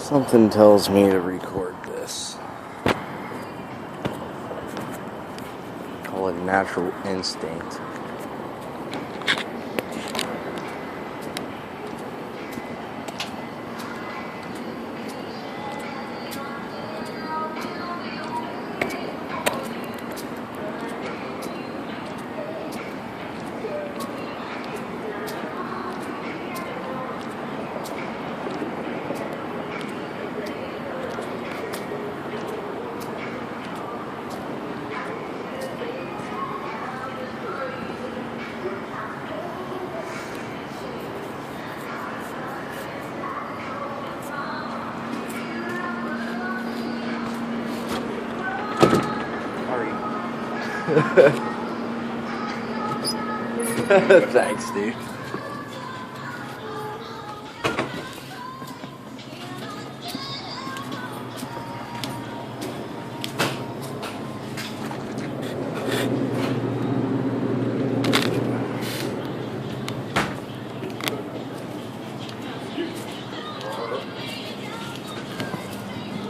Something tells me to record this. Call it natural instinct. Thanks, dude.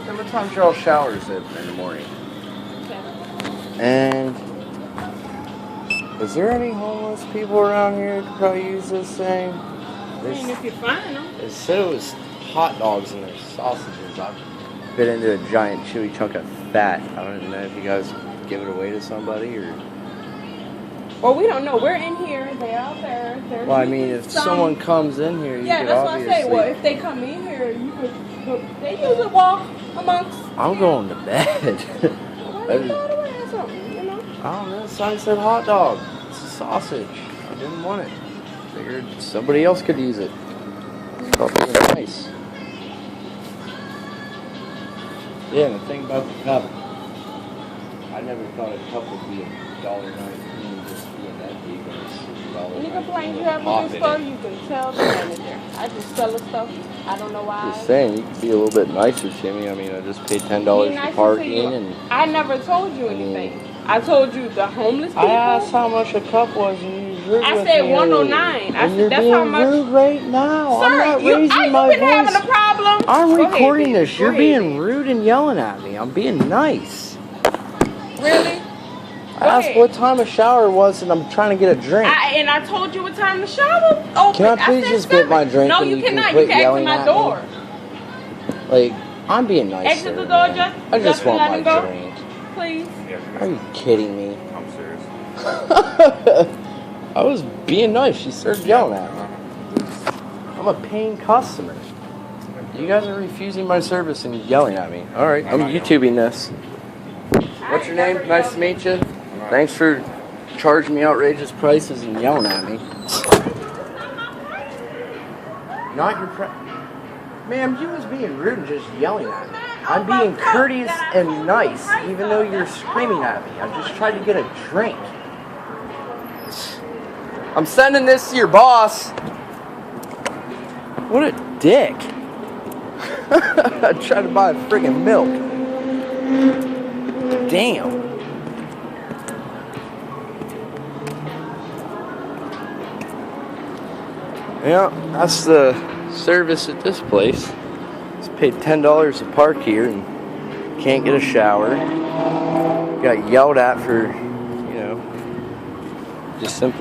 And what time's y'all showers open in the morning? And is there any homeless people around here who could probably use this thing? I mean, if you find them. It said it was hot dogs and their sausages. I've bit into a giant chewy chunk of fat. I don't know if you guys give it away to somebody or... Well, we don't know. We're in here. They're out there. Well, I mean, if someone comes in here, you could that's obviously... what I say. Well, if they come in here, you could... They usually walk amongst... I'm going to bed. Why you throw it away or something, you know? I don't know. The sign said hot dog. It's a sausage. I didn't want it. Figured somebody else could use it. Thought it was nice. Yeah, and the thing about the cup, I never thought a cup would be $1.19 just being that big. Any complaints you have with this store, you can tell the manager. I just sell the stuff. I don't know why. Just saying, you could be a little bit nicer to me. I mean, I just paid $10 for parking, and I never told you anything. I told you the homeless people. I asked how much a cup was, and you was rude I with said me. 109. I said that's how much. You're being rude right now. Sir, I'm not raising my you've been voice. having a problem. I'm Go recording ahead, this. You're being rude and yelling at me. I'm being nice. Really? I asked what time a shower was, and I'm trying to get a drink. And I told you what time the shower opened. Can I please just get my drink? No, and you cannot. quit You can yelling exit my at me? door. Like, I'm being nice. Exit the door, I just want my go. drink. Please. Are you kidding me? I'm serious. I was being nice. She started yelling at me. I'm a paying customer. You guys are refusing my service and yelling at me. Alright, I'm YouTubing this. What's your name? Nice to meet you. Thanks for charging me outrageous prices and yelling at me. Not your Ma'am, you was being rude and just yelling at me. I'm being courteous and nice, even though you're screaming at me. I just tried to get a drink. I'm sending this to your boss. What a dick. I tried to buy a friggin' milk. Damn. Yeah, that's the service at this place. Just paid $10 to park here and can't get a shower. Got yelled at for, just simply